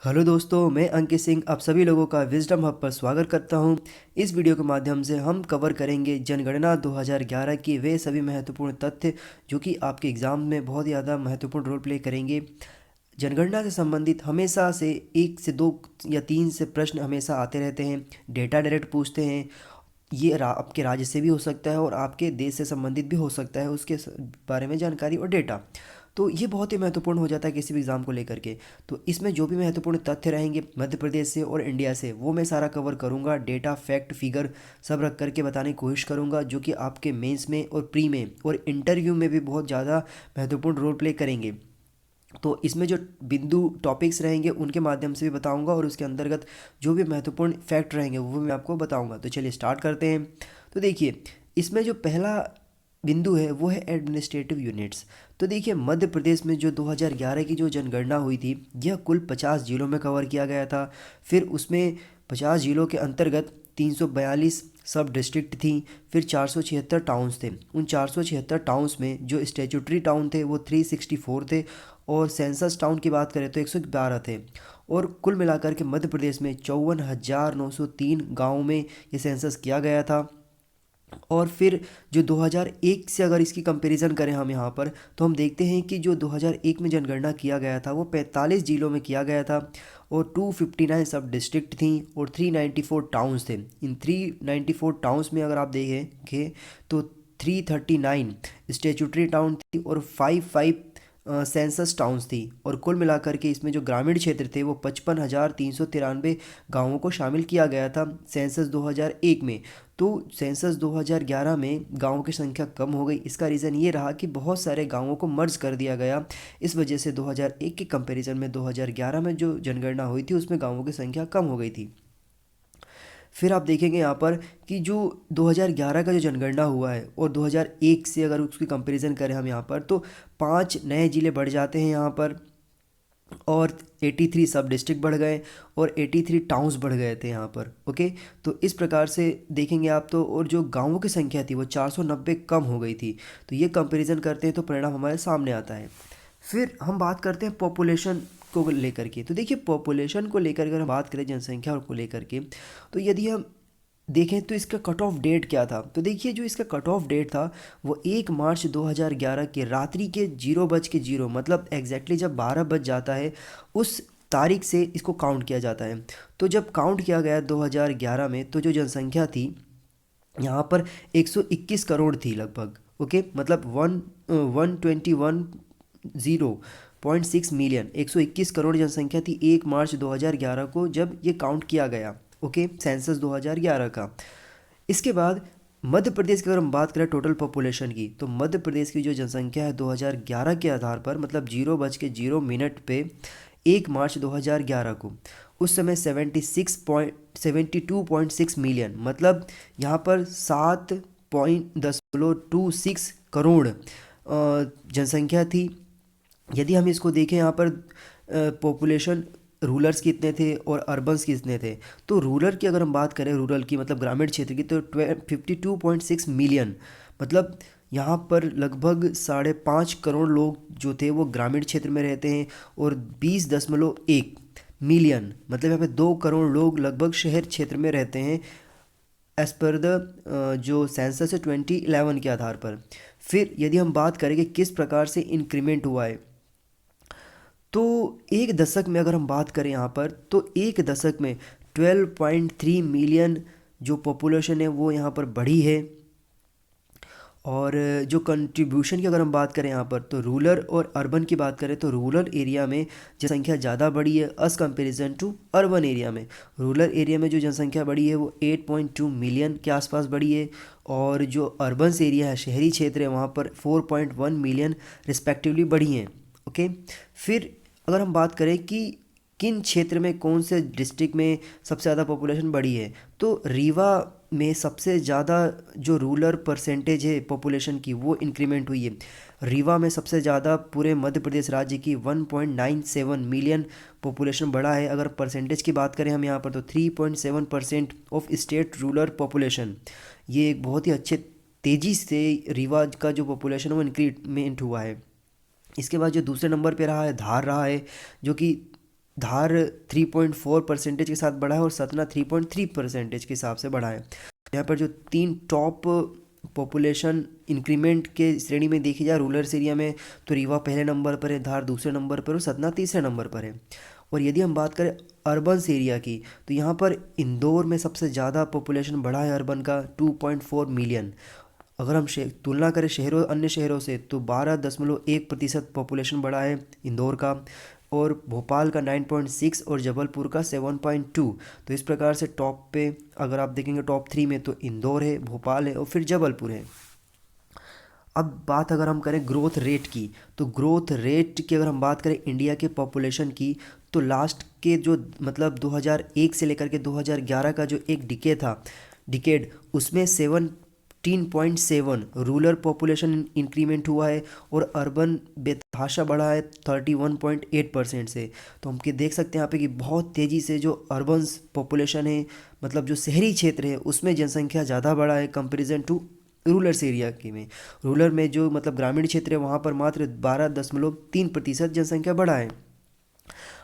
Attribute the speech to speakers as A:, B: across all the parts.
A: Hello दोस्तों, मैं अंकित सिंह आप सभी लोगों का विजडम हब पर स्वागत करता हूं। इस वीडियो के माध्यम से हम कवर करेंगे जनगणना 2011 के वे सभी महत्वपूर्ण तथ्य जो कि आपके एग्ज़ाम में बहुत ज़्यादा महत्वपूर्ण रोल प्ले करेंगे। जनगणना से संबंधित हमेशा से एक से दो या तीन से प्रश्न हमेशा आते रहते हैं। डेटा डायरेक्ट पूछते हैं। ये आपके राज्य से भी हो सकता है और आपके देश से संबंधित भी हो सकता है, उसके बारे में जानकारी और डेटा। तो ये बहुत ही महत्वपूर्ण हो जाता है किसी भी एग्ज़ाम को लेकर के। तो इसमें जो भी महत्वपूर्ण तथ्य रहेंगे मध्य प्रदेश से और इंडिया से, वो मैं सारा कवर करूँगा। डेटा, फैक्ट, फिगर सब रख करके बताने की कोशिश करूँगा, जो कि आपके मेंस में और प्री में और इंटरव्यू में भी बहुत ज़्यादा महत्वपूर्ण रोल प्ले करेंगे। तो इसमें जो बिंदु टॉपिक्स रहेंगे उनके माध्यम से भी बताऊंगा और उसके अंतर्गत जो भी महत्वपूर्ण फैक्ट रहेंगे वो मैं आपको बताऊंगा। तो चलिए स्टार्ट करते हैं। तो देखिए, इसमें जो पहला बिंदु है वो है एडमिनिस्ट्रेटिव यूनिट्स। तो देखिए, मध्य प्रदेश में जो 2011 की जो जनगणना हुई थी, यह कुल 50 जिलों में कवर किया गया था। फिर उसमें 50 जिलों के अंतर्गत 342 सब डिस्ट्रिक्ट थी। फिर 476 टाउन्स थे। उन 476 टाउन्स में जो स्टेचुटरी टाउन थे वो 364 थे और सेंसस टाउन की बात करें तो 112 थे। और कुल मिलाकर के मध्य प्रदेश में 54,903 गाँव में ये सेंसस किया गया था। और फिर जो 2001 से अगर इसकी कंपैरिजन करें हम यहाँ पर, तो हम देखते हैं कि जो 2001 में जनगणना किया गया था वो 45 जिलों में किया गया था और 259 सब डिस्ट्रिक्ट थी और 394 टाउन्स थे। इन 394 टाउन्स में अगर आप देखें तो 339 स्टेचुटरी टाउन थी और 55 सेंसस टाउन्स थी। और कुल मिलाकर के इसमें जो ग्रामीण क्षेत्र थे वो 55,393 गाँवों को शामिल किया गया था सेंसस 2001 में। तो सेंसस 2011 में गाँवों की संख्या कम हो गई। इसका रीज़न ये रहा कि बहुत सारे गाँवों को मर्ज कर दिया गया। इस वजह से 2001 के कंपैरिजन में 2011 में जो जनगणना हुई थी उसमें गाँवों की संख्या कम हो गई थी। फिर आप देखेंगे यहाँ पर कि जो 2011 का जो जनगणना हुआ है और 2001 से अगर उसकी कंपैरिजन करें हम यहाँ पर, तो 5 नए ज़िले बढ़ जाते हैं यहाँ पर और 83 सब डिस्ट्रिक्ट बढ़ गए और 83 टाउन्स बढ़ गए थे यहाँ पर। ओके, तो इस प्रकार से देखेंगे आप तो। और जो गांवों की संख्या थी वो 490 कम हो गई थी। तो ये कंपैरिजन करते हैं तो परिणाम हमारे सामने आता है। फिर हम बात करते हैं पॉपुलेशन को लेकर के। तो देखिए, पॉपुलेशन को लेकर अगर हम बात करें जनसंख्या को लेकर के, तो यदि हम देखें तो इसका कट ऑफ डेट क्या था। तो देखिए, जो इसका कट ऑफ डेट था वो 1 मार्च 2011 के रात्रि के 0:0 मतलब एग्जैक्टली जब 12 बज जाता है उस तारीख से इसको काउंट किया जाता है। तो जब काउंट किया गया 2011 में, तो जो जनसंख्या थी यहाँ पर 121 करोड़ थी लगभग। ओके, मतलब 121.6 मिलियन 121 करोड़ जनसंख्या थी 1 मार्च 2011 को जब ये काउंट किया गया। ओके, सेंसस 2011 का। इसके बाद मध्य प्रदेश की अगर हम बात करें टोटल पॉपुलेशन की, तो मध्य प्रदेश की जो जनसंख्या है 2011 के आधार पर, मतलब 0:0 पे 1 मार्च 2011 को, उस समय 72.6 मिलियन, मतलब यहाँ पर 7.26 करोड़ जनसंख्या थी। यदि हम इसको देखें यहाँ पर पॉपुलेशन रूरल्स कितने थे और अर्बन्स कितने थे, तो रूरल की अगर हम बात करें, रूरल की मतलब ग्रामीण क्षेत्र की, तो 52.6 मिलियन, मतलब यहाँ पर लगभग 5.5 करोड़ लोग जो थे वो ग्रामीण क्षेत्र में रहते हैं और 20.1 मिलियन, मतलब यहाँ पे 2 करोड़ लोग लगभग शहर क्षेत्र में रहते हैं एज़ पर द जो सेंसस है 2011 के आधार पर। फिर यदि हम बात करें कि किस प्रकार से इंक्रीमेंट हुआ है, तो एक दशक में अगर हम बात करें यहाँ पर, तो एक दशक में 12.3 मिलियन जो पॉपुलेशन है वो यहाँ पर बढ़ी है। और जो कंट्रीब्यूशन की अगर हम बात करें यहाँ पर, तो रूरल और अर्बन की बात करें तो रूरल एरिया में जनसंख्या ज़्यादा बढ़ी है as comparison to urban area में। रूरल एरिया में जो जनसंख्या बढ़ी है वो 8.2 मिलियन के आसपास बढ़ी है और जो अर्बन एरिया है, शहरी क्षेत्र है, वहाँ पर 4.1 मिलियन रिस्पेक्टिवली बढ़ी हैं। ओके, फिर अगर हम बात करें कि किन क्षेत्र में कौन से डिस्ट्रिक्ट में सबसे ज़्यादा पॉपुलेशन बढ़ी है, तो रीवा में सबसे ज़्यादा जो रूरल परसेंटेज है पॉपुलेशन की वो इंक्रीमेंट हुई है। रीवा में सबसे ज़्यादा पूरे मध्य प्रदेश राज्य की 1.97 मिलियन पॉपुलेशन बढ़ा है। अगर परसेंटेज की बात करें हम यहाँ पर, तो 3.7% ऑफ स्टेट रूरल पॉपुलेशन, ये एक बहुत ही अच्छे तेज़ी से रीवा का जो पॉपुलेशन है वो इंक्रीमेंट हुआ है। इसके बाद जो दूसरे नंबर पे रहा है धार रहा है, जो कि धार 3.4% के साथ बढ़ा है और सतना 3.3% के हिसाब से बढ़ा है। यहाँ पर जो तीन टॉप पॉपुलेशन इंक्रीमेंट के श्रेणी में देखी जाए रूरल एरिया में, तो रीवा पहले नंबर पर है, धार दूसरे नंबर पर और सतना तीसरे नंबर पर है। और यदि हम बात करें अर्बन एरिया की, तो यहाँ पर इंदौर में सबसे ज़्यादा पॉपुलेशन बढ़ा है अर्बन का 2.4 मिलियन। अगर हम तुलना करें शहरों अन्य शहरों से, तो 12.1% पॉपुलेशन बढ़ा है इंदौर का, और भोपाल का 9.6 और जबलपुर का 7.2। तो इस प्रकार से टॉप पे अगर आप देखेंगे टॉप 3 में, तो इंदौर है, भोपाल है और फिर जबलपुर है। अब बात अगर हम करें ग्रोथ रेट की, तो ग्रोथ रेट की अगर हम बात करें इंडिया के पॉपुलेशन की, तो लास्ट के जो मतलब 2001 से लेकर के 2011 का जो एक डिकेड उसमें 17.7 रूरल पॉपुलेशन इंक्रीमेंट हुआ है और अर्बन बेतहाशा बढ़ा है 31.8% से। तो हम देख सकते हैं यहाँ पे कि बहुत तेज़ी से जो अर्बन पॉपुलेशन है, मतलब जो शहरी क्षेत्र है उसमें जनसंख्या ज़्यादा बढ़ा है कंपेरिजन टू रूरल एरिया की में। रूरल में जो मतलब ग्रामीण क्षेत्र है वहाँ पर मात्र 12.3% जनसंख्या बढ़ा है।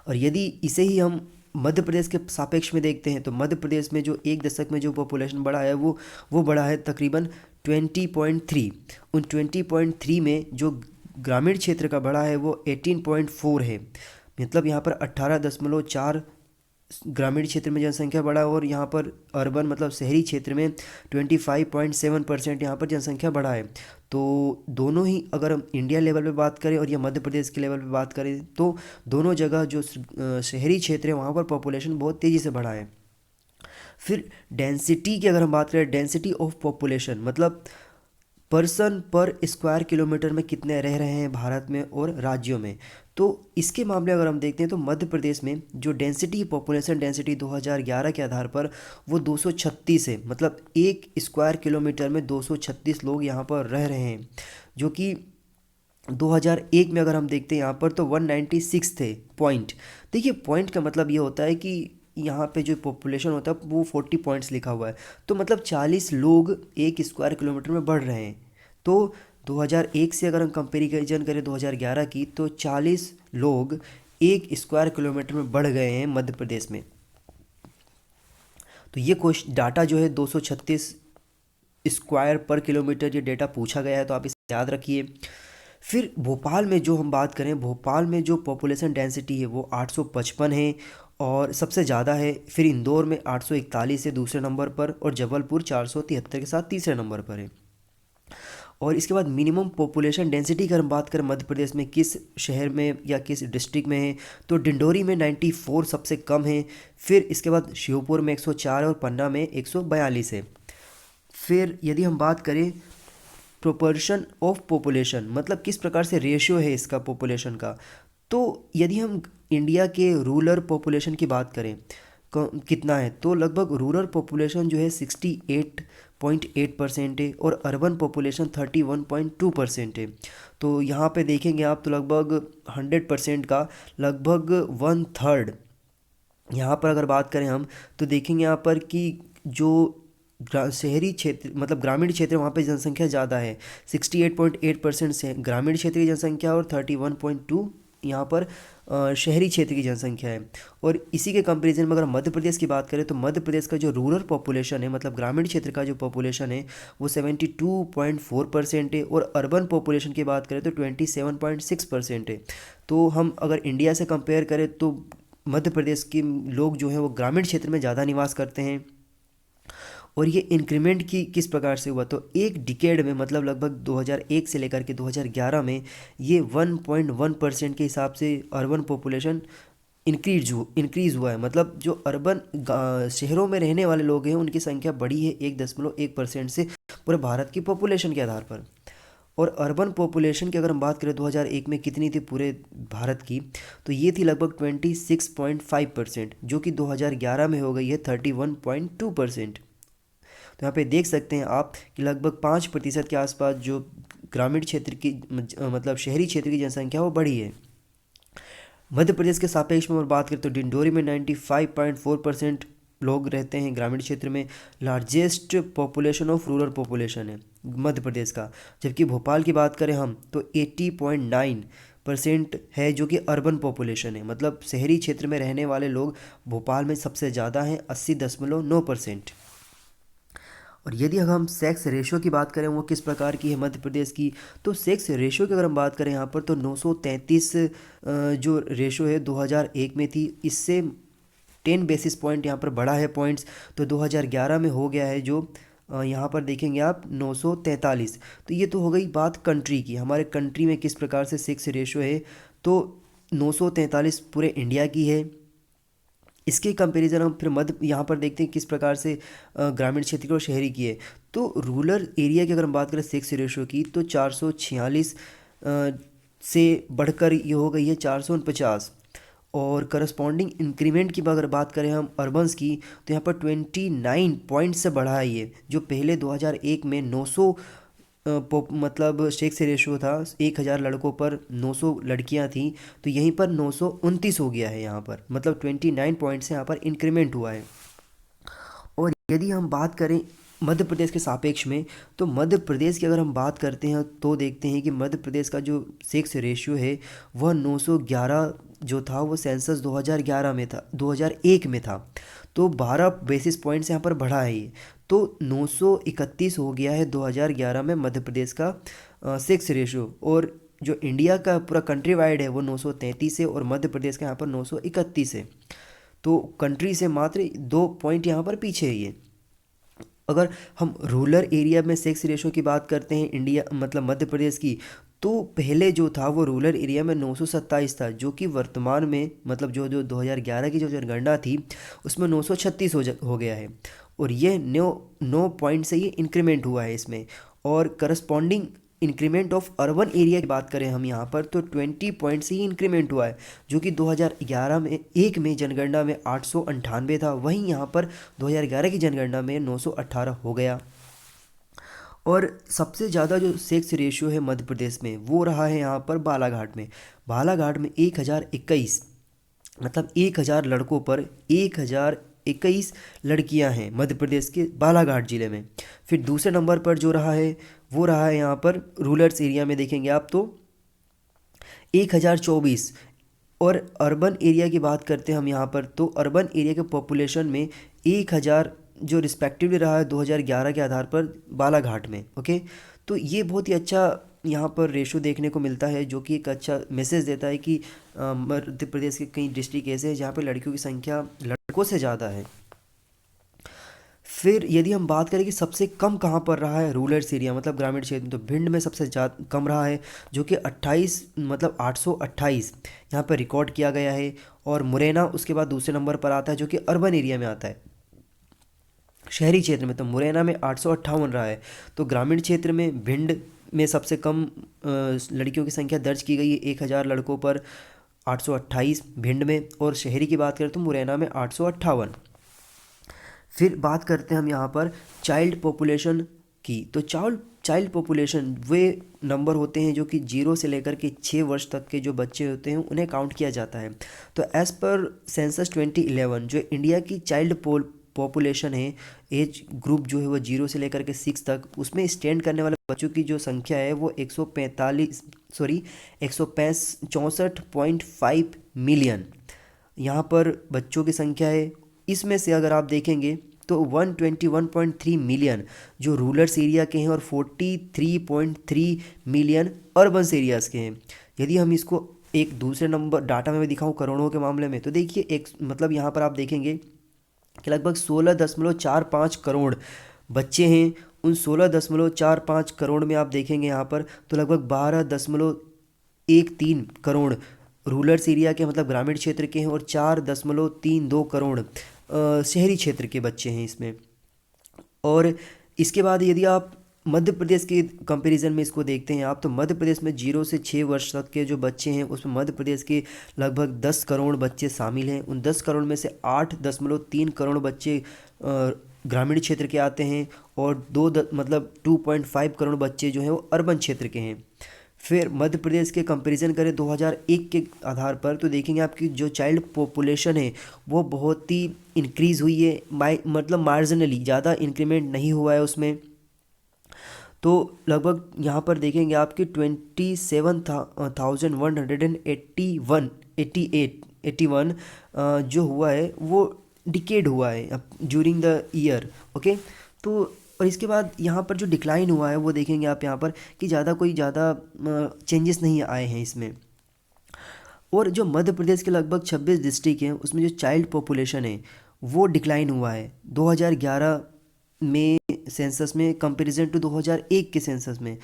A: और यदि इसे ही हम मध्य प्रदेश के सापेक्ष में देखते हैं, तो मध्य प्रदेश में जो एक दशक में जो पॉपुलेशन बढ़ा है वो बढ़ा है तकरीबन 20.3। उन 20.3 में जो ग्रामीण क्षेत्र का बढ़ा है वो 18.4 है। मतलब यहाँ पर 18.4 ग्रामीण क्षेत्र में जनसंख्या बढ़ा और यहाँ पर अर्बन मतलब शहरी क्षेत्र में 25.7% यहाँ पर जनसंख्या बढ़ा है। तो दोनों ही अगर हम इंडिया लेवल पे बात करें और या मध्य प्रदेश के लेवल पे बात करें, तो दोनों जगह जो शहरी क्षेत्र है वहाँ पर पॉपुलेशन बहुत तेज़ी से बढ़ा है। फिर डेंसिटी की अगर हम बात करें, डेंसिटी ऑफ पॉपुलेशन मतलब पर्सन पर स्क्वायर किलोमीटर में कितने रह रहे हैं भारत में और राज्यों में। तो इसके मामले अगर हम देखते हैं तो मध्य प्रदेश में जो डेंसिटी पॉपुलेशन डेंसिटी 2011 के आधार पर वो 236 है। मतलब एक स्क्वायर किलोमीटर में 236 लोग यहाँ पर रह रहे हैं, जो कि 2001 में अगर हम देखते हैं यहाँ पर तो 196 थे पॉइंट। देखिए पॉइंट का मतलब ये होता है कि यहाँ पे जो पॉपुलेशन होता है वो 40 पॉइंट्स लिखा हुआ है, तो मतलब 40 लोग एक स्क्वायर किलोमीटर में बढ़ रहे हैं। तो 2001 से अगर हम कंपेरिजन करें 2011 की, तो 40 लोग एक स्क्वायर किलोमीटर में बढ़ गए हैं मध्य प्रदेश में। तो ये डाटा जो है 236 स्क्वायर पर किलोमीटर ये डेटा पूछा गया है, तो आप इसे याद रखिए। फिर भोपाल में जो हम बात करें, भोपाल में जो पॉपुलेशन डेंसिटी है वो 855 है और सबसे ज़्यादा है। फिर इंदौर में 841 है दूसरे नंबर पर, और जबलपुर 473 के साथ तीसरे नंबर पर है। और इसके बाद मिनिमम पॉपुलेशन डेंसिटी की अगर हम बात करें मध्य प्रदेश में किस शहर में या किस डिस्ट्रिक्ट में है, तो डिंडोरी में 94 सबसे कम है। फिर इसके बाद श्योपुर में 104 और पन्ना में 142 है। फिर यदि हम बात करें प्रोपोर्शन ऑफ पॉपुलेशन मतलब किस प्रकार से रेशियो है इसका पॉपुलेशन का, तो यदि हम इंडिया के रूरल पॉपुलेशन की बात करें कितना है, तो लगभग रूरल पॉपुलेशन जो है 68.8% है और अर्बन पॉपुलेशन 31.2% है। तो यहाँ पे देखेंगे आप तो लगभग 100% का लगभग 1/3 यहाँ पर अगर बात करें हम, तो देखेंगे यहाँ पर कि जो शहरी क्षेत्र मतलब ग्रामीण क्षेत्र वहाँ पे जनसंख्या ज़्यादा है, 68.8% से ग्रामीण क्षेत्र की जनसंख्या और 31.2 यहाँ पर शहरी क्षेत्र की जनसंख्या है। और इसी के कंपैरिजन में अगर मध्य प्रदेश की बात करें, तो मध्य प्रदेश का जो रूरल पॉपुलेशन है मतलब ग्रामीण क्षेत्र का जो पॉपुलेशन है वो 72.4% है और अर्बन पॉपुलेशन की बात करें तो 27.6% है। तो हम अगर इंडिया से कंपेयर करें तो मध्य प्रदेश के लोग जो हैं वो ग्रामीण क्षेत्र में ज़्यादा निवास करते हैं। और ये इंक्रीमेंट की किस प्रकार से हुआ, तो एक डिकेड में मतलब लगभग 2001 से लेकर के 2011 में ये 1.1% के हिसाब से अर्बन पॉपुलेशन इंक्रीज़ हुआ है। मतलब जो अर्बन शहरों में रहने वाले लोग हैं उनकी संख्या बढ़ी है 1.1% से पूरे भारत की पॉपुलेशन के आधार पर। और अर्बन पॉपुलेशन की अगर हम बात करें 2001 में कितनी थी पूरे भारत की, तो ये थी लगभग 26.5%, जो कि 2011 में हो गई है 31.2%। तो यहाँ पे देख सकते हैं आप कि लगभग 5% के आसपास जो ग्रामीण क्षेत्र की मतलब शहरी क्षेत्र की जनसंख्या वो बढ़ी है। मध्य प्रदेश के सापेक्ष में और बात करें तो डिंडोरी में 95.4% लोग रहते हैं ग्रामीण क्षेत्र में। Largest population of rural population है मध्य प्रदेश का। जबकि भोपाल की बात करें हम तो 80.9 परसेंट है जो कि अर्बन पॉपुलेशन है, मतलब शहरी क्षेत्र में रहने वाले लोग भोपाल में सबसे ज़्यादा हैं, 80.9%। और यदि अगर हम सेक्स रेशो की बात करें वो किस प्रकार की है मध्य प्रदेश की, तो सेक्स रेशो की अगर हम बात करें यहाँ पर तो 933 जो रेशो है 2001 में थी, इससे 10 बेसिस पॉइंट यहाँ पर बढ़ा है पॉइंट्स, तो 2011 में हो गया है जो यहाँ पर देखेंगे आप 943। तो ये तो हो गई बात कंट्री की, हमारे कंट्री में किस प्रकार से सेक्स रेशो है, तो 943 पूरे इंडिया की है। इसके कंपैरिजन हम फिर मध्य यहाँ पर देखते हैं किस प्रकार से ग्रामीण क्षेत्र की और शहरी की है। तो रूरल एरिया की अगर हम बात करें सेक्स रेशो की तो 446 से बढ़कर ये हो गई है 449। और करस्पॉन्डिंग इंक्रीमेंट की अगर बात करें हम अर्बन्स की तो यहाँ पर 29 पॉइंट से बढ़ा है ये, जो पहले 2001 में 900 मतलब सेक्स रेशो था 1000 लड़कों पर 900 लड़कियां थी, तो यहीं पर 929 हो गया है यहाँ पर, मतलब 29 पॉइंट से यहाँ पर इंक्रीमेंट हुआ है। और यदि हम बात करें मध्य प्रदेश के सापेक्ष में, तो मध्य प्रदेश की अगर हम बात करते हैं तो देखते हैं कि मध्य प्रदेश का जो सेक्स रेशियो है वह 911 जो था वो सेंसस 2011 में था, 2001 में था, तो 12 बेसिस पॉइंट्स यहाँ पर बढ़ा है ये, तो 931 हो गया है 2011 में मध्य प्रदेश का सेक्स रेशियो। और जो इंडिया का पूरा कंट्री वाइड है वो 933 है और मध्य प्रदेश का यहाँ पर 931 है, तो कंट्री से मात्र 2 पॉइंट यहाँ पर पीछे है ये। अगर हम रूरल एरिया में सेक्स रेशो की बात करते हैं इंडिया मतलब मध्य प्रदेश की, तो पहले जो था वो रूरल एरिया में 927 था, जो कि वर्तमान में मतलब जो जो 2011 की जो जनगणना थी उसमें 936 हो गया है। और ये 9 पॉइंट से ये इंक्रीमेंट हुआ है इसमें। और corresponding increment of urban area की बात करें हम यहाँ पर तो 20 पॉइंट से ही इंक्रीमेंट हुआ है, जो कि 2011 में में जनगणना में 898 था, वहीं यहाँ पर 2011 की जनगणना में 918 हो गया। और सबसे ज़्यादा जो सेक्स रेशियो है मध्य प्रदेश में वो रहा है यहाँ पर बालाघाट में। बालाघाट में 1021, मतलब 1000 लड़कों पर 1021 लड़कियां हैं मध्य प्रदेश के बालाघाट ज़िले में। फिर दूसरे नंबर पर जो रहा है वो रहा है यहाँ पर रूरल एरिया में देखेंगे आप तो 1024। और अर्बन एरिया की बात करते हैं हम यहाँ पर तो अर्बन एरिया के पॉपुलेशन में 1000 जो रिस्पेक्टिवली रहा है 2011 के आधार पर बालाघाट में। ओके, तो ये बहुत ही अच्छा यहाँ पर रेशो देखने को मिलता है, जो कि एक अच्छा मैसेज देता है कि मध्य प्रदेश के कई डिस्ट्रिक्ट ऐसे हैं जहाँ पर लड़कियों की संख्या लड़कों से ज़्यादा है। फिर यदि हम बात करें कि सबसे कम कहाँ पर रहा है रूरल एरिया मतलब ग्रामीण क्षेत्र में, तो भिंड में सबसे ज़्यादा कम रहा है, जो कि 28 मतलब 828 यहाँ पर रिकॉर्ड किया गया है। और मुरैना उसके बाद दूसरे नंबर पर आता है, जो कि अर्बन एरिया में आता है शहरी क्षेत्र में, तो मुरैना में 858 रहा है। तो ग्रामीण क्षेत्र में भिंड में सबसे कम लड़कियों की संख्या दर्ज की गई है 1000 लड़कों पर 828 भिंड में, और शहरी की बात करें तो मुरैना में 858। फिर बात करते हैं हम यहाँ पर चाइल्ड पॉपुलेशन की, तो चाइल्ड पॉपुलेशन वे नंबर होते हैं जो कि 0 से लेकर के 6 वर्ष तक के जो बच्चे होते हैं उन्हें काउंट किया जाता है। तो एज़ पर सेंसस 2011 जो इंडिया की चाइल्ड पॉपुलेशन है, एज ग्रुप जो है वो 0 से लेकर के 6 तक, उसमें स्टैंड करने वाले बच्चों की जो संख्या है वो 164.5 मिलियन यहाँ पर बच्चों की संख्या है। इसमें से अगर आप देखेंगे तो 121.3 मिलियन जो रूरल एरिया के हैं और 43.3 मिलियन अर्बन एरियाज़ के हैं। यदि हम इसको एक दूसरे नंबर डाटा में भी दिखाऊं करोड़ों के मामले में, तो देखिए एक मतलब यहाँ पर आप देखेंगे कि लगभग 16.45 करोड़ बच्चे हैं। उन 16.45 करोड़ में आप देखेंगे यहाँ पर तो लगभग 12.13 करोड़ रूरल एरिया के मतलब ग्रामीण क्षेत्र के हैं और 4.32 करोड़ शहरी क्षेत्र के बच्चे हैं इसमें। और इसके बाद यदि आप मध्य प्रदेश के कंपैरिजन में इसको देखते हैं आप, तो मध्य प्रदेश में 0 से 6 वर्ष तक के जो बच्चे हैं उसमें मध्य प्रदेश के लगभग 10 करोड़ बच्चे शामिल हैं। उन 10 करोड़ में से 8.3 करोड़ बच्चे ग्रामीण क्षेत्र के आते हैं और 2.5 करोड़ बच्चे जो हैं वो अर्बन क्षेत्र के हैं। फिर मध्य प्रदेश के कंपैरिजन करें 2001 के आधार पर, तो देखेंगे आपकी जो चाइल्ड पॉपुलेशन है वो बहुत ही इंक्रीज़ हुई है, मतलब मार्जिनली ज़्यादा इंक्रीमेंट नहीं हुआ है उसमें। तो लगभग यहाँ पर देखेंगे आपकी 27,181 जो हुआ है वो डिकेड हुआ है ड्यूरिंग द ईयर। ओके, तो और इसके बाद यहाँ पर जो डिक्लाइन हुआ है वो देखेंगे आप यहाँ पर कि ज़्यादा चेंजेस नहीं आए हैं इसमें। और जो मध्य प्रदेश के लगभग 26 डिस्ट्रिक्ट हैं उसमें जो चाइल्ड पॉपुलेशन है वो डिक्लाइन हुआ है 2011 में सेंसस में कंपैरिजन टू 2001 के सेंसस में।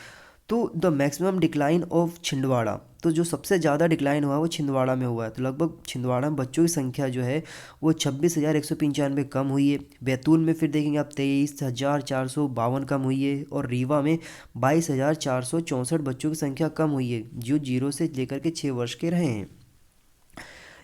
A: तो the maximum decline of Chhindwara, तो जो सबसे ज़्यादा डिक्लाइन हुआ है वो छिंदवाड़ा में हुआ है। तो लगभग छिंदवाड़ा में बच्चों की संख्या जो है वो 26,195 कम हुई है। बैतूल में फिर देखेंगे आप 23,452 कम हुई है। और रीवा में 22,464 बच्चों की संख्या कम हुई है जो 0 से लेकर के 6 वर्ष के रहे हैं।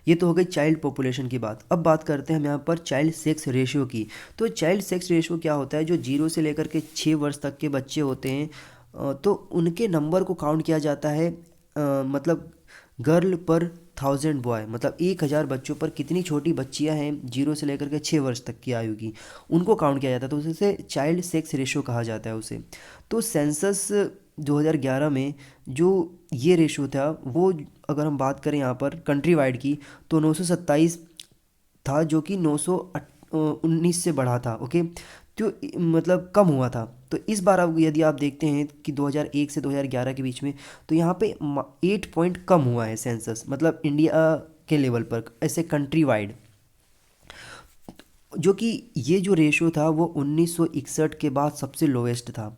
A: ये तो हो गई चाइल्ड पॉपुलेशन की बात। अब बात करते हैं हम यहाँ पर चाइल्ड सेक्स रेशियो की। तो चाइल्ड सेक्स रेशियो क्या होता है, जो 0 से लेकर के 6 वर्ष तक के बच्चे होते हैं तो उनके नंबर को काउंट किया जाता है मतलब गर्ल पर 1000 बॉय, मतलब 1000 बच्चों पर कितनी छोटी बच्चियां हैं 0 से लेकर के 6 वर्ष तक की आयु की, उनको काउंट किया जाता है। तो उसे चाइल्ड सेक्स रेशियो कहा जाता है उसे। तो सेंसस 2011 में जो ये रेशियो था वो अगर हम बात करें यहाँ पर कंट्री वाइड की तो 927 था, जो कि 919 से बढ़ा था। ओके, तो मतलब कम हुआ था। तो इस बार अब यदि आप देखते हैं कि 2001 से 2011 के बीच में तो यहाँ पे 8 पॉइंट कम हुआ है सेंसस, मतलब इंडिया के लेवल पर ऐसे कंट्री वाइड। जो कि ये जो रेशियो था वो 1961 के बाद सबसे लोवेस्ट था,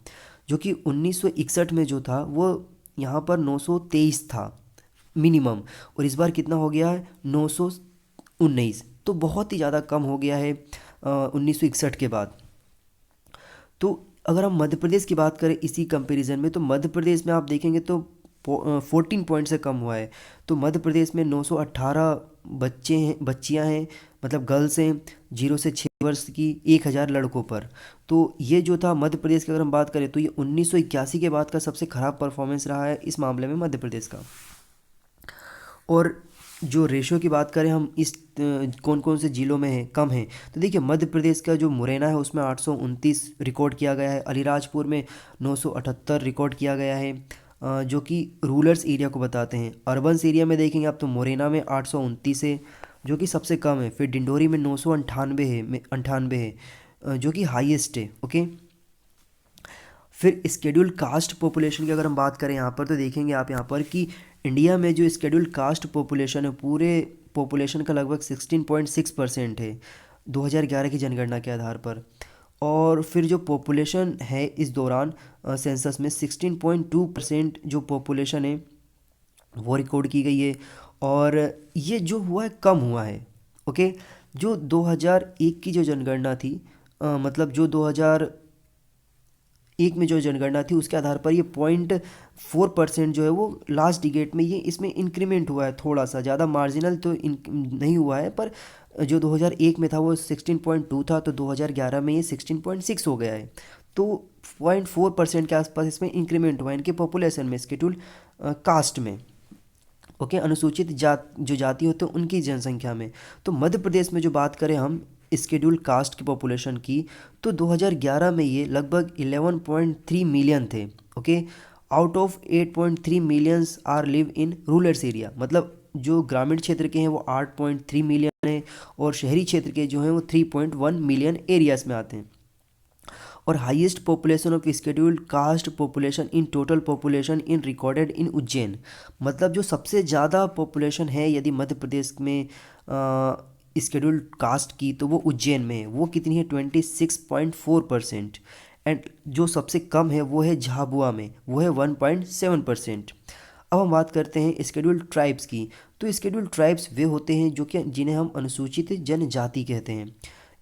A: जो कि 1961 में जो था वो यहाँ पर 923 था मिनिमम, और इस बार कितना हो गया है 919। तो बहुत ही ज़्यादा कम हो गया है 1961 के बाद। तो अगर हम मध्य प्रदेश की बात करें इसी कंपैरिजन में तो मध्य प्रदेश में आप देखेंगे तो 14 पॉइंट से कम हुआ है। तो मध्य प्रदेश में 918 बच्चे हैं, बच्चियां हैं, मतलब गर्ल्स हैं 0 से 6 वर्ष की 1000 लड़कों पर। तो ये जो था मध्य प्रदेश की अगर हम बात करें तो ये 1981 के बाद का सबसे ख़राब परफॉर्मेंस रहा है इस मामले में मध्य प्रदेश का। और जो रेशियो की बात करें हम इस कौन कौन से ज़िलों में है कम है, तो देखिए मध्य प्रदेश का जो मुरैना है उसमें 829 रिकॉर्ड किया गया है। अलीराजपुर में 978 रिकॉर्ड किया गया है जो कि रूरल्स एरिया को बताते हैं। अर्बन्स एरिया में देखेंगे आप तो मुरैना में 829 है जो कि सबसे कम है। फिर डिंडोरी में 998 है, 98 है जो कि हाईएस्ट है। ओके, फिर स्केड्यूल कास्ट पॉपुलेशन की अगर हम बात करें यहाँ पर तो देखेंगे आप यहाँ पर कि इंडिया में जो स्केड्यूल कास्ट पॉपुलेशन है पूरे पॉपुलेशन का लगभग 16.6% है 2011 की जनगणना के आधार पर। और फिर जो पॉपुलेशन है इस दौरान सेंसस में 16.2% जो पॉपुलेशन है वो रिकॉर्ड की गई है। और ये जो हुआ है कम हुआ है। ओके, जो 2001 की जो जनगणना थी मतलब जो 2001 में जो जनगणना थी उसके आधार पर ये 0.4% जो है वो लास्ट डिकेड में ये इसमें इंक्रीमेंट हुआ है, थोड़ा सा ज़्यादा मार्जिनल तो नहीं हुआ है, पर जो 2001 में था वो 16.2 था तो 2011 में ये 16.6 हो गया है। तो 0.4% के आसपास इसमें इंक्रीमेंट हुआ है इनके पॉपुलेशन में, स्केड्यूल कास्ट में। ओके, अनुसूचित जो जाति होते हैं उनकी जनसंख्या में। तो मध्य प्रदेश में जो बात करें हम स्केड्यूल कास्ट की पॉपुलेशन की तो 2011 में ये लगभग 11.3 मिलियन थे। Okay, out of 8.3 millions are live in rural area, मतलब जो ग्रामीण क्षेत्र के हैं वो 8.3 मिलियन हैं और शहरी क्षेत्र के जो हैं वो 3.1 मिलियन एरियाज में आते हैं। और highest population of scheduled cast population in total population in recorded in Ujjain, मतलब जो सबसे ज़्यादा पॉपुलेशन है यदि मध्य प्रदेश में स्केड्यूल्ड कास्ट की तो वो उज्जैन में है। वो कितनी है 26.4%। एंड जो सबसे कम है वो है झाबुआ में, वो है 1.7%। अब हम बात करते हैं स्केड्यूल्ड ट्राइब्स की। तो स्केड्यूल्ड ट्राइब्स वे होते हैं जो कि जिन्हें हम अनुसूचित जनजाति कहते हैं,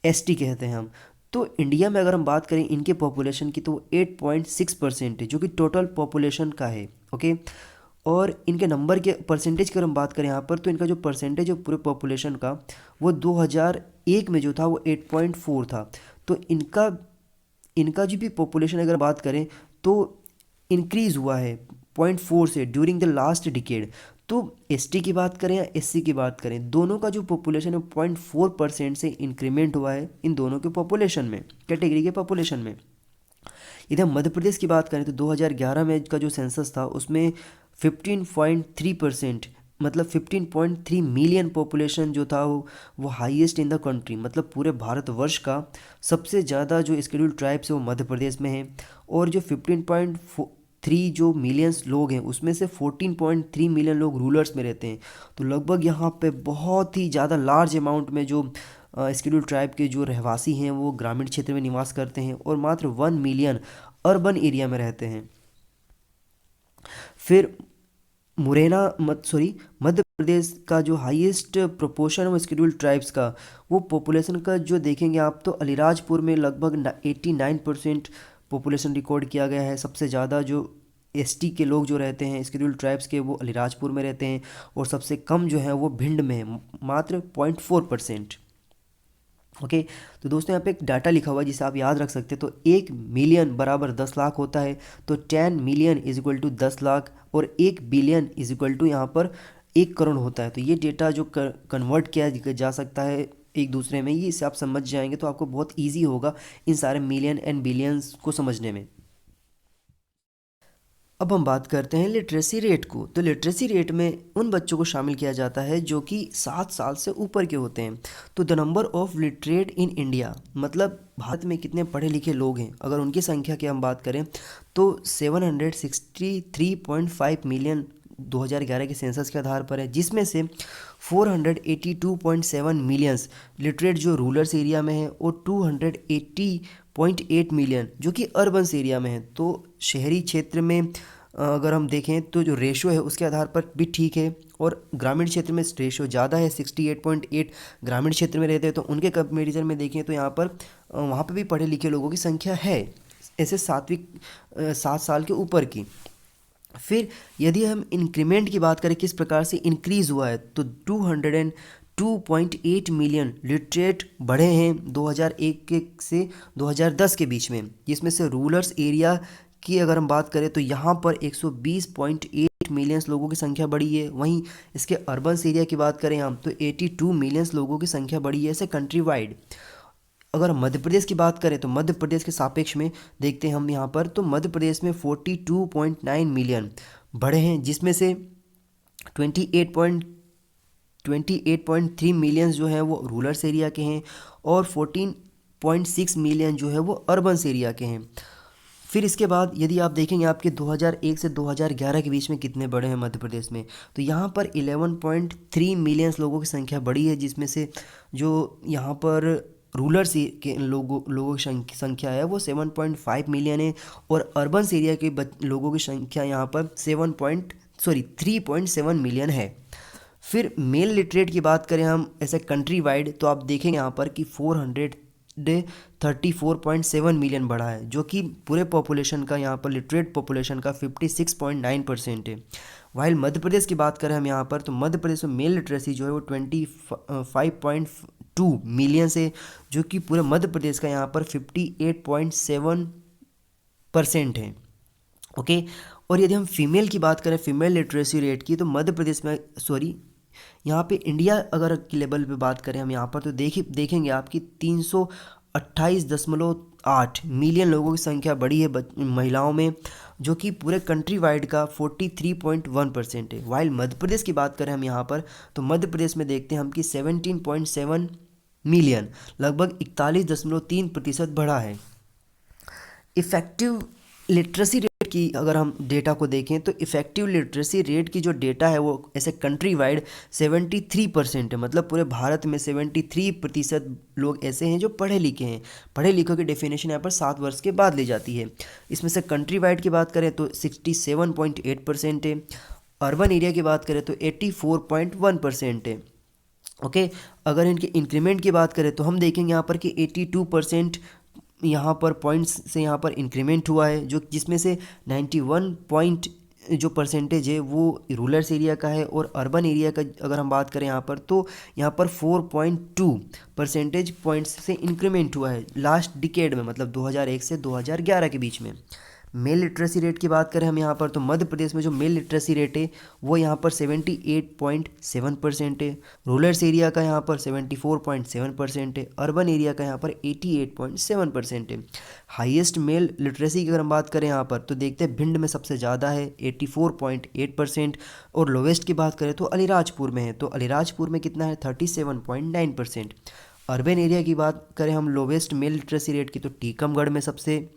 A: एसटी कहते हैं हम। तो इंडिया में अगर हम बात करें इनके पॉपुलेशन की तो 8.6% है जो कि टोटल पॉपुलेशन का है। ओके, और इनके नंबर के परसेंटेज की अगर हम बात करें यहाँ पर तो इनका जो परसेंटेज है पूरे पॉपुलेशन का वो 2001 में जो था वो 8.4 था। तो इनका जो भी पॉपुलेशन अगर बात करें तो इंक्रीज़ हुआ है 0.4 से ड्यूरिंग द लास्ट डिकेड। तो एसटी की बात करें या एससी की बात करें दोनों का जो पॉपुलेशन है 0.4% से इंक्रीमेंट हुआ है इन दोनों के पॉपुलेशन में, कैटेगरी के पॉपुलेशन में। यदि हम मध्य प्रदेश की बात करें तो 2011 में का जो सेंसस था उसमें 15.3% मतलब 15.3 मिलियन पॉपुलेशन जो था वो हाईएस्ट इन द कंट्री, मतलब पूरे भारतवर्ष का सबसे ज़्यादा जो स्केड्यूल्ड ट्राइब्स है वो मध्य प्रदेश में है। और जो 15.3 जो मिलियंस लोग हैं उसमें से 14.3 मिलियन लोग रूरल्स में रहते हैं। तो लगभग यहाँ पे बहुत ही ज़्यादा लार्ज अमाउंट में जो स्केड्यूल्ड ट्राइब के जो रहवासी हैं वो ग्रामीण क्षेत्र में निवास करते हैं और मात्र 1 मिलियन अर्बन एरिया में रहते हैं। फिर मध्य प्रदेश का जो हाईएस्ट प्रोपोर्शन है वो स्केड्यूल्ड ट्राइब्स का, वो पॉपुलेशन का जो देखेंगे आप तो अलीराजपुर में लगभग 89% पॉपुलेशन रिकॉर्ड किया गया है। सबसे ज़्यादा जो एसटी के लोग जो रहते हैं स्केड्यूल्ड ट्राइब्स के वो अलीराजपुर में रहते हैं और सबसे कम जो है वो भिंड में है, मात्र 0.4%। ओके, तो दोस्तों यहाँ पे एक डाटा लिखा हुआ है जिसे आप याद रख सकते हैं। तो 1 मिलियन बराबर 10 लाख होता है, तो 10 million is equal to 10 lakh, और 1 बिलियन इज इक्वल टू यहाँ पर 1 करोड़ होता है। तो ये डेटा जो कन्वर्ट किया जा सकता है एक दूसरे में, ये इसे आप समझ जाएंगे तो आपको बहुत ईजी होगा इन सारे मिलियन एंड बिलियंस को समझने में। अब हम बात करते हैं लिटरेसी रेट को। तो लिटरेसी रेट में उन बच्चों को शामिल किया जाता है जो कि 7 साल से ऊपर के होते हैं। तो the number of literate in India, मतलब भारत में कितने पढ़े लिखे लोग हैं, अगर उनकी संख्या की हम बात करें तो 763.5 मिलियन 2011 के सेंसस के आधार पर है, जिसमें से 482.7 मिलियंस लिटरेट जो रूरल एरिया में है और 280.8 मिलियन जो कि अर्बन एरिया में है। तो शहरी क्षेत्र में अगर हम देखें तो जो रेशो है उसके आधार पर भी ठीक है, और ग्रामीण क्षेत्र में रेशो ज़्यादा है, 68.8 ग्रामीण क्षेत्र में रहते हैं। तो उनके कंपेरिजन में देखें तो यहाँ पर वहाँ पर भी पढ़े लिखे लोगों की संख्या है ऐसे 7 साल के ऊपर की। फिर यदि हम इंक्रीमेंट की बात करें किस प्रकार से इंक्रीज़ हुआ है, तो 202.8 मिलियन लिटरेट बढ़े हैं 2001 से 2010 के बीच में, जिसमें से रूरल एरिया की अगर हम बात करें तो यहाँ पर 120.8 मिलियंस लोगों की संख्या बढ़ी है। वहीं इसके अर्बन एरिया की बात करें हम तो 82 मिलियंस लोगों की संख्या बढ़ी है ऐसे कंट्री वाइड। अगर मध्य प्रदेश की बात करें तो मध्य प्रदेश के सापेक्ष में देखते हैं हम यहाँ पर, तो मध्य प्रदेश में 42.9 मिलियन बढ़े हैं, जिसमें से 28.3 मिलियन जो हैं वो रूरल एरिया के हैं और 14.6 मिलियन जो है वो अर्बन एरिया के हैं। फिर इसके बाद यदि आप देखेंगे आपके 2001 से 2011 के बीच में कितने बढ़े हैं मध्य प्रदेश में, तो यहाँ पर 11.3 मिलियंस लोगों की संख्या बढ़ी है, जिसमें से जो यहाँ पर रूरल के लोगों की संख्या है वो 7.5 मिलियन है और अर्बन एरिया के लोगों की संख्या यहाँ पर 3.7 मिलियन है। फिर मेल लिटरेट की बात करें हम ऐसे कंट्री वाइड, तो आप देखेंगे यहाँ पर कि 434.7 मिलियन बढ़ा है, जो कि पूरे पॉपुलेशन का यहाँ पर लिटरेट पॉपुलेशन का 56.9% है। वाइल मध्य प्रदेश की बात करें हम यहाँ पर, तो मध्य प्रदेश में मेल लिटरेसी जो है वो 25.2 मिलियन से, जो कि पूरे मध्य प्रदेश का यहाँ पर 58.7% है। ओके, और यदि हम फीमेल की बात करें फीमेल लिटरेसी रेट की, तो मध्य प्रदेश में यहाँ पे इंडिया अगर की लेवल पे बात करें हम यहाँ पर तो देखेंगे आपकी 328.8 मिलियन लोगों की संख्या बढ़ी है महिलाओं में, जो कि पूरे कंट्री वाइड का 43.1% है। वाइल मध्य प्रदेश की बात करें हम यहाँ पर, तो मध्य प्रदेश में देखते हैं हम कि 17.7 मिलियन लगभग 41.3% बढ़ा है। इफ़ेक्टिव लिटरेसी रेट की अगर हम डेटा को देखें तो इफ़ेक्टिव लिटरेसी रेट की जो डेटा है वो ऐसे कंट्री वाइड 73% है, मतलब पूरे भारत में 73% लोग ऐसे हैं जो पढ़े लिखे हैं। पढ़े लिखों की डेफिनेशन यहाँ पर 7 वर्ष के बाद ली जाती है। इसमें से कंट्री वाइड की बात करें तो 67.8% है, अर्बन एरिया की बात करें तो 84.1% है। ओके, अगर इनके इंक्रीमेंट की बात करें तो हम देखेंगे यहाँ पर कि 82% यहाँ पर पॉइंट्स से यहाँ पर इंक्रीमेंट हुआ है, जो जिसमें से 91 पॉइंट जो परसेंटेज है वो रूरल एरिया का है, और अर्बन एरिया का अगर हम बात करें यहाँ पर तो यहाँ पर 4.2 परसेंटेज पॉइंट्स से इंक्रीमेंट हुआ है लास्ट डिकेड में, मतलब 2001 से 2011 के बीच में। मेल लिटरेसी रेट की बात करें हम यहाँ पर, तो मध्य प्रदेश में जो मेल लिटरेसी रेट है वो यहाँ पर 78.7% है। रूरल एरिया का यहाँ पर 74.7% है। अर्बन एरिया का यहाँ पर 88.7% है। हाईएस्ट मेल लिटरेसी की अगर हम बात करें यहाँ पर, तो देखते हैं भिंड में सबसे ज़्यादा है 84.8%, और लोवेस्ट की बात करें तो अलीराजपुर में है, तो अलीराजपुर में कितना है 37.9%। अर्बन एरिया की बात करें हम लोवेस्ट मेल लिटरेसी रेट की, तो टीकमगढ़ में सबसे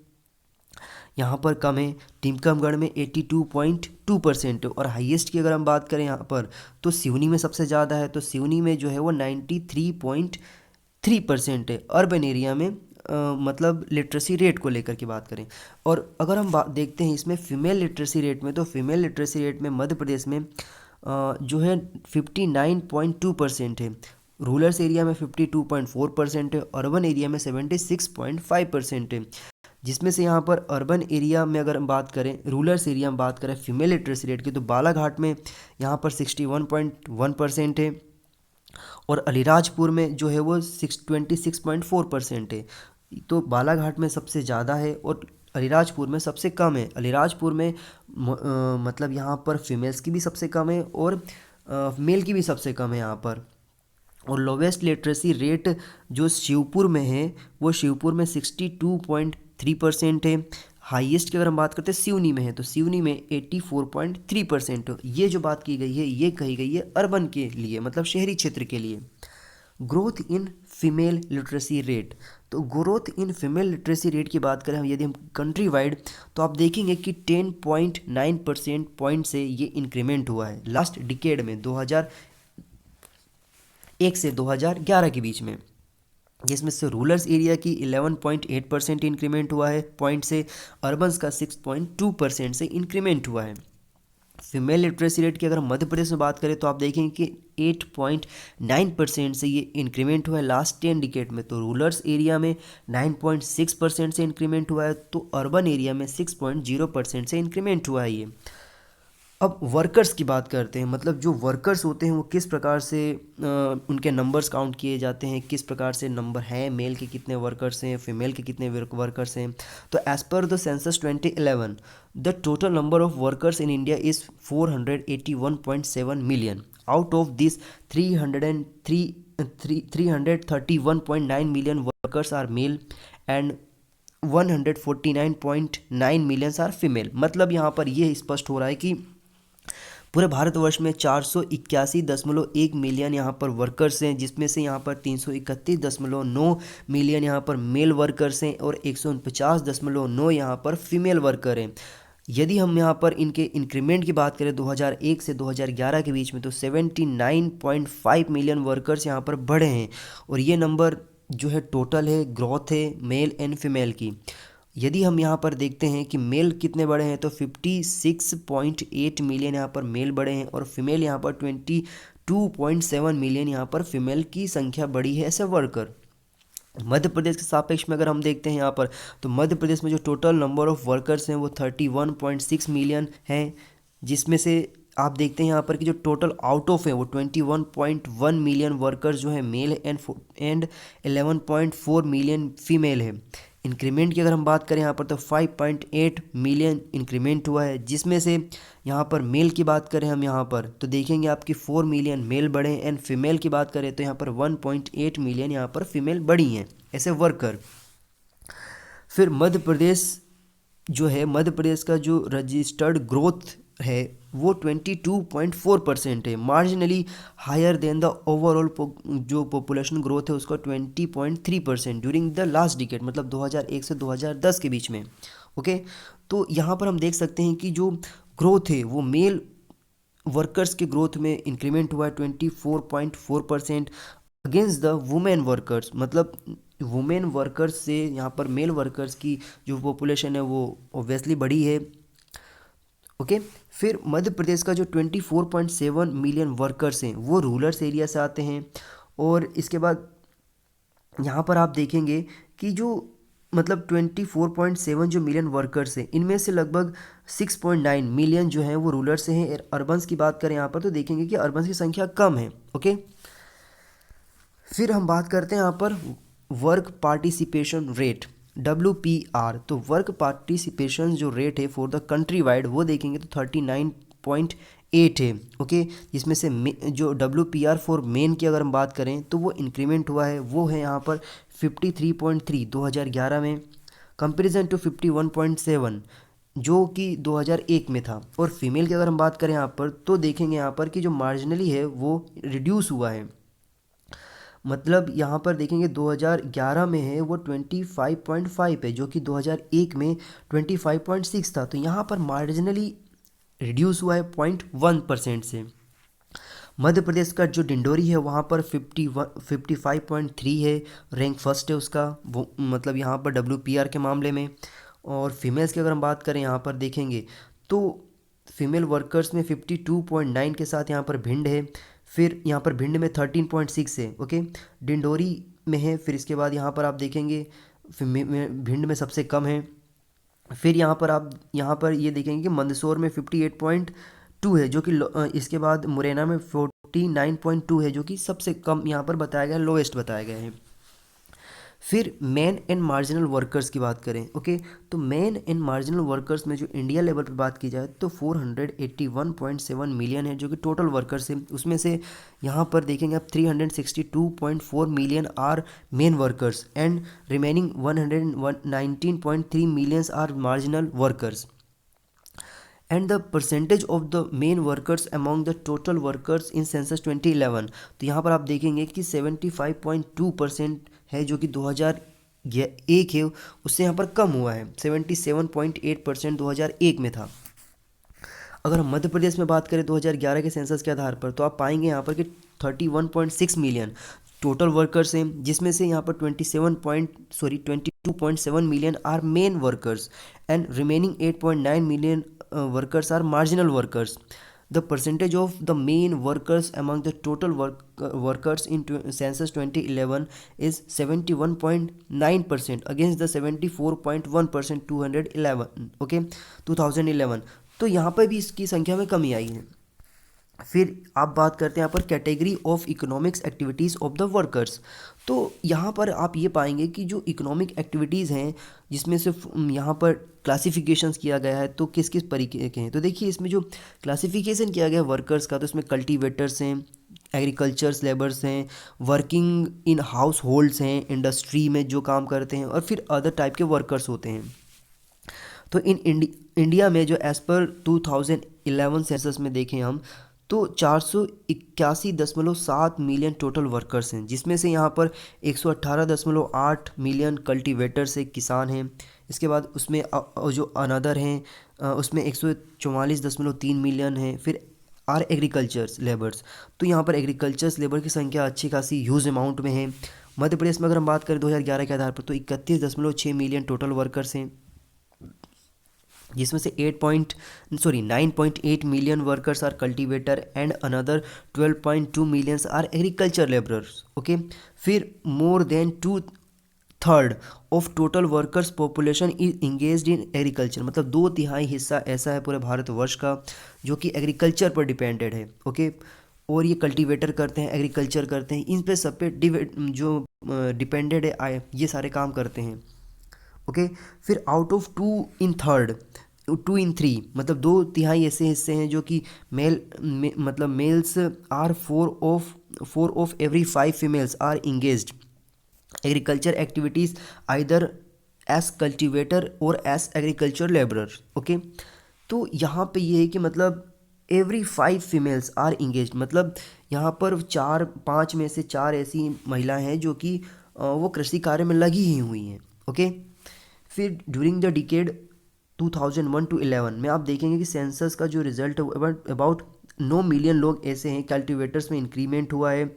A: यहाँ पर कम है, टीकमगढ़ में 82.2%। और हाईएस्ट की अगर हम बात करें यहाँ पर, तो सिवनी में सबसे ज़्यादा है, तो सिवनी में जो है वो 93.3% है अर्बन एरिया में, मतलब लिटरेसी रेट को लेकर के बात करें। और अगर हम बात देखते हैं इसमें फीमेल लिटरेसी रेट में, तो फीमेल लिटरेसी रेट में मध्य प्रदेश में जो है 59.2% है। रूरल एरिया में 52.4% है। अर्बन एरिया में 76.5% है। जिसमें से यहाँ पर अर्बन एरिया में अगर हम बात करें, रूरल एरिया में बात करें फीमेल लिटरेसी रेट की, तो बालाघाट में यहाँ पर 61.1% है, और अलीराजपुर में जो है वो 26.4% है। तो बालाघाट में सबसे ज़्यादा है और अलीराजपुर में सबसे कम है। अलीराजपुर में मतलब यहाँ पर फीमेल्स की भी सबसे कम है और मेल की भी सबसे कम है यहाँ पर। और लोवेस्ट लिटरेसी रेट जो शिवपुर में है वो शिवपुर में 62.3% है। हाईएस्ट की अगर हम बात करते हैं सिवनी में है, तो सिवनी में 84.3%। ये जो बात की गई है ये कही गई है अर्बन के लिए, मतलब शहरी क्षेत्र के लिए। Growth in female literacy rate, तो growth in female literacy rate की बात करें हम यदि हम कंट्री वाइड, तो आप देखेंगे कि 10.9% पॉइंट से ये इंक्रीमेंट हुआ है लास्ट डिकेड में 2001 से 2011 के बीच में, जिसमें से रूरल एरिया की 11.8% इंक्रीमेंट हुआ है पॉइंट से, अर्बन्स का 6.2% से इंक्रीमेंट हुआ है। फीमेल लिटरेसी रेट की अगर हम मध्य प्रदेश में बात करें तो आप देखेंगे कि 8.9% से ये इंक्रीमेंट हुआ है लास्ट 10 डिकेड में। तो रूरल एरिया में 9.6% से इंक्रीमेंट हुआ है, तो अर्बन एरिया में 6.0% से इंक्रीमेंट हुआ है ये। अब वर्कर्स की बात करते हैं, मतलब जो वर्कर्स होते हैं वो किस प्रकार से उनके नंबर्स काउंट किए जाते हैं, किस प्रकार से नंबर हैं, मेल के कितने वर्कर्स हैं, फीमेल के कितने वर्कर्स हैं। तो as per the census 2011 the total number of workers in India is 481.7 million. Out of this 331.9 million workers are male and 149.9 millions are female. मतलब यहाँ पर ये स्पष्ट हो रहा है कि पूरे भारतवर्ष में 481.1 मिलियन यहाँ पर वर्कर्स हैं, जिसमें से यहाँ पर 331.9 मिलियन यहाँ पर मेल वर्कर्स हैं और 149.9 यहाँ पर फीमेल वर्कर हैं। यदि हम यहाँ पर इनके इंक्रीमेंट की बात करें 2001 से 2011 के बीच में, तो 79.5 मिलियन वर्कर्स यहाँ पर बढ़े हैं, और ये नंबर जो है टोटल है, ग्रोथ है मेल एंड फीमेल की। यदि हम यहाँ पर देखते हैं कि मेल कितने बड़े हैं, तो 56.8 मिलियन यहाँ पर मेल बड़े हैं, और फीमेल यहाँ पर 22.7 मिलियन यहाँ पर फीमेल की संख्या बड़ी है ऐसे वर्कर। मध्य प्रदेश के सापेक्ष में अगर हम देखते हैं यहाँ पर, तो मध्य प्रदेश में जो टोटल नंबर ऑफ वर्कर्स हैं वो 31.6 मिलियन हैं, जिसमें से आप देखते हैं यहाँ पर कि जो टोटल आउट ऑफ है वो 21.1 मिलियन वर्कर्स जो है मेल एंड 11.4 मिलियन फीमेल है। इंक्रीमेंट की अगर हम बात करें यहाँ पर, तो 5.8 मिलियन इंक्रीमेंट हुआ है, जिसमें से यहाँ पर मेल की बात करें हम यहाँ पर, तो देखेंगे आपकी 4 मिलियन मेल बढ़े हैं, एंड फीमेल की बात करें तो यहाँ पर 1.8 मिलियन यहाँ पर फीमेल बढ़ी हैं ऐसे वर्कर। फिर मध्य प्रदेश जो है, मध्य प्रदेश का जो रजिस्टर्ड ग्रोथ है वो 22.4% है, marginally higher than the overall जो पॉपुलेशन ग्रोथ है उसका 20.3% ड्यूरिंग द लास्ट डिकेड, मतलब 2001 से 2010 के बीच में। ओके, तो यहाँ पर हम देख सकते हैं कि जो ग्रोथ है वो मेल वर्कर्स के ग्रोथ में इंक्रीमेंट हुआ है 24.4% अगेंस्ट द वुमेन वर्कर्स, मतलब वुमेन वर्कर्स से यहाँ पर मेल वर्कर्स की जो पॉपुलेशन है वो ऑब्वियसली बढ़ी है। ओके, फिर मध्य प्रदेश का जो 24.7 मिलियन वर्कर्स हैं वो रूरल एरिया से आते हैं, और इसके बाद यहाँ पर आप देखेंगे कि जो मतलब 24.7 जो मिलियन वर्कर्स हैं इनमें से लगभग 6.9 मिलियन जो हैं वो रूरल से हैं। अर्बन्स की बात करें यहाँ पर तो देखेंगे कि अर्बन्स की संख्या कम है। ओके, फिर हम बात करते हैं यहाँ पर वर्क पार्टिसिपेशन रेट। WPR, तो वर्क पार्टिसिपेशन जो रेट है फॉर द कंट्री वाइड वो देखेंगे तो 39.8 है। ओके, जिसमें से जो WPR फॉर मेन की अगर हम बात करें तो वो इंक्रीमेंट हुआ है, वो है यहाँ पर 53.3 2011 में, कंपेरिजन टू 51.7 जो कि 2001 में था। और फीमेल की अगर हम बात करें यहाँ पर तो देखेंगे यहाँ पर कि जो मार्जिनली है वो रिड्यूस हुआ है, मतलब यहाँ पर देखेंगे 2011 में है वो 25.5 है, जो कि 2001 में 25.6 था। तो यहाँ पर मार्जिनली रिड्यूस हुआ है 0.1% से। मध्य प्रदेश का जो डिंडोरी है वहाँ पर 55.3 है, रैंक फर्स्ट है उसका, वो मतलब यहाँ पर WPR के मामले में। और फीमेल्स की अगर हम बात करें यहाँ पर देखेंगे तो फीमेल वर्कर्स में 52.9 के साथ यहाँ पर भिंड है, फिर यहाँ पर भिंड में 13.6 है। ओके, डिंडोरी में है, फिर इसके बाद यहाँ पर आप देखेंगे भिंड में सबसे कम है। फिर आप यहाँ पर ये देखेंगे कि मंदसौर में 58.2 है, जो कि इसके बाद मुरैना में 49.2 है, जो कि सबसे कम यहाँ पर बताया गया है, लोएस्ट बताया गया है। फिर मैन एंड मार्जिनल वर्कर्स की बात करें, ओके, तो मैन एंड मार्जिनल वर्कर्स में जो इंडिया लेवल पे बात की जाए तो 481.7 मिलियन है जो कि टोटल वर्कर्स है। उसमें से यहाँ पर देखेंगे आप 362.4 million are main workers and remaining 119.3 millions are marginal workers. And the percentage of the main workers among the total workers in census 2011, तो यहाँ पर आप देखेंगे कि 75.2% है, जो कि 2001 है उससे यहाँ पर कम हुआ है, 77.8% 2001 में था। अगर हम मध्य प्रदेश में बात करें 2011 के सेंसस के आधार पर तो आप पाएंगे यहाँ पर कि 31.6 मिलियन टोटल वर्कर्स हैं, जिसमें से यहाँ पर 22.7 million are main workers and remaining 8.9 million workers are marginal workers. The percentage of the main workers among the total workers in census 2011 is 71.9% against the 74.1% 211 okay 2011। तो यहाँ पर भी इसकी संख्या में कमी आई है। फिर आप बात करते हैं यहाँ पर category of economics activities of the workers, तो यहाँ पर आप ये पाएंगे कि जो इकोनॉमिक एक्टिविटीज़ हैं जिसमें से यहाँ पर क्लासिफिकेशंस किया गया है तो किस किस तरीके के हैं। तो देखिए इसमें जो क्लासिफिकेशन किया गया है वर्कर्स का, तो इसमें कल्टीवेटर्स हैं, एग्रीकल्चर्स लेबर्स हैं, वर्किंग इन हाउस होल्ड्स हैं, इंडस्ट्री में जो काम करते हैं, और फिर अदर टाइप के वर्कर्स होते हैं। तो इन इंडिया में जो एज़ पर 2011 सेंसस में देखें हम तो 481.7 मिलियन टोटल वर्कर्स हैं, जिसमें से यहाँ पर 118.8 मिलियन कल्टीवेटर्स से किसान हैं। इसके बाद उसमें जो अनदर हैं उसमें 144.3 मिलियन हैं। फिर आर एग्रीकल्चर्स लेबर्स, तो यहाँ पर एग्रीकल्चर्स लेबर की संख्या अच्छी खासी ह्यूज अमाउंट में है। मध्य प्रदेश में अगर हम बात करें 2011 के आधार पर तो 31.6 मिलियन टोटल वर्कर्स हैं, जिसमें से 9.8 million workers are cultivator and another 12.2 millions are agriculture labourers. Okay, फिर more than 2/3 of total workers population is engaged in agriculture, मतलब 2/3 हिस्सा ऐसा है पूरे भारतवर्ष का जो कि एग्रीकल्चर पर डिपेंडेड है। ओके, और ये कल्टीवेटर करते हैं, एग्रीकल्चर करते हैं, इन पे सब पे जो डिपेंडेड है ये सारे काम करते हैं। ओके, फिर आउट ऑफ 2 इन 3 मतलब 2/3 ऐसे हिस्से हैं जो कि मतलब males are 4 of every 5 females are engaged agriculture activities either as cultivator और एज एग्रीकल्चर लेबरर। ओके, तो यहाँ पे ये है कि मतलब एवरी 5 फीमेल्स आर इंगेज्ड, मतलब यहाँ पर 4-5 में से 4 ऐसी महिलाएं हैं जो कि वो कृषि कार्य में लगी ही हुई हैं। ओके, फिर ड्यूरिंग द डिकेड 2001 to 11 में आप देखेंगे कि सेंसस का जो रिजल्ट है अबाउट 9 मिलियन लोग ऐसे हैं, कल्टीवेटर्स में इंक्रीमेंट हुआ है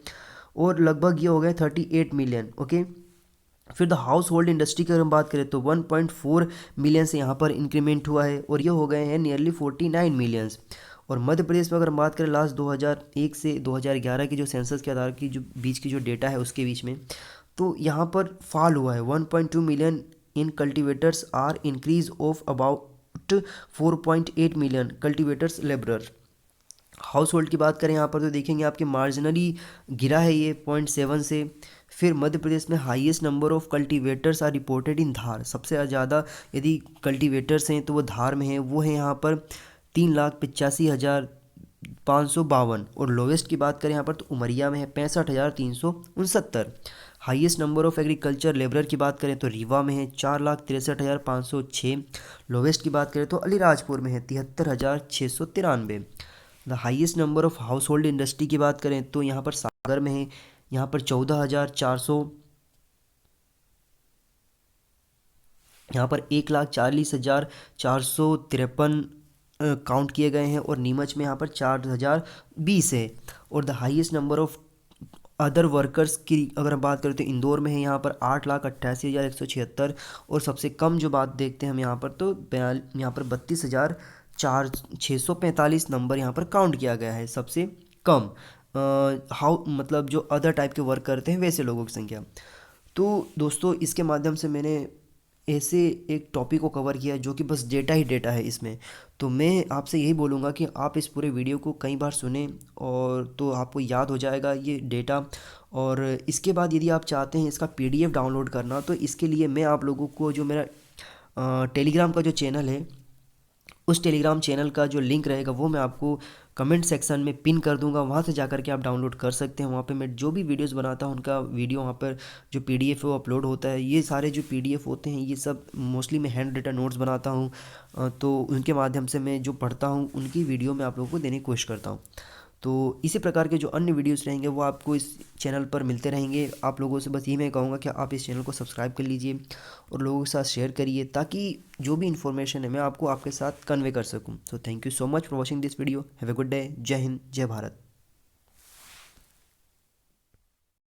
A: और लगभग ये हो गया 38 मिलियन। ओके, फिर द हाउस होल्ड इंडस्ट्री की अगर हम बात करें तो 1.4 मिलियन से यहाँ पर इंक्रीमेंट हुआ है और ये हो गए हैं नियरली 49 मिलियंस। और मध्य प्रदेश में अगर हम बात करें लास्ट 2001 से 2011 की जो सेंसस के आधार की जो बीच की जो डेटा है उसके बीच में, तो यहाँ पर फॉल हुआ है 1.2 million in cultivators are increase of about 4.8 million cultivators labourer. Household की बात करें यहाँ पर तो देखेंगे आपके मार्जिनली गिरा है ये 0.7 से, फिर मध्य प्रदेश में highest number of cultivators are reported in Dhar, सबसे ज़्यादा यदि कल्टीवेटर्स हैं तो वो धार में हैं, वो हैं यहाँ पर 3,85,552। और लोवेस्ट की बात करें यहाँ पर तो उमरिया में है 65,369। Highest number of agriculture labourer की बात करें तो रीवा में है 4,63,506। लोवेस्ट की बात करें तो अलीराजपुर में है 73,693। The highest number of house hold industry की बात करें तो यहाँ पर सागर में है, यहाँ पर 14,400, यहाँ पर 1,40,453 काउंट किए गए हैं। और नीमच में यहाँ पर 4,020 है। और the highest number of other workers की अगर हम बात करें तो इंदौर में है यहाँ पर 8,88,176। और सबसे कम जो बात देखते हैं हम यहाँ पर तो यहाँ पर 32,645 नंबर यहाँ पर काउंट किया गया है, सबसे कम हाउ मतलब जो अदर टाइप के वर्क करते हैं वैसे लोगों की संख्या। तो दोस्तों इसके माध्यम से मैंने ऐसे एक टॉपिक को कवर किया जो कि बस डेटा ही डेटा है इसमें। तो मैं आपसे यही बोलूँगा कि आप इस पूरे वीडियो को कई बार सुने और तो आपको याद हो जाएगा ये डेटा। और इसके बाद यदि आप चाहते हैं इसका पीडीएफ डाउनलोड करना तो इसके लिए मैं आप लोगों को जो मेरा टेलीग्राम का जो चैनल है उस टेलीग्राम चैनल का जो लिंक रहेगा वो मैं आपको कमेंट सेक्शन में पिन कर दूंगा, वहाँ से जाकर के आप डाउनलोड कर सकते हैं। वहाँ पे मैं जो भी वीडियोस बनाता हूँ उनका वीडियो वहाँ पर जो पीडीएफ है वो अपलोड होता है। ये सारे जो पीडीएफ होते हैं ये सब मोस्टली मैं हैंड रिटन नोट्स बनाता हूँ, तो उनके माध्यम से मैं जो पढ़ता हूँ उनकी वीडियो मैं आप लोगों को देने की कोशिश करता हूँ। तो इसी प्रकार के जो अन्य वीडियोस रहेंगे वो आपको इस चैनल पर मिलते रहेंगे। आप लोगों से बस यही मैं कहूँगा कि आप इस चैनल को सब्सक्राइब कर लीजिए और लोगों के साथ शेयर करिए ताकि जो भी इन्फॉर्मेशन है मैं आपको आपके साथ कन्वे कर सकूँ। तो thank you so much for watching this video. Have a good day. जय हिंद, जय भारत।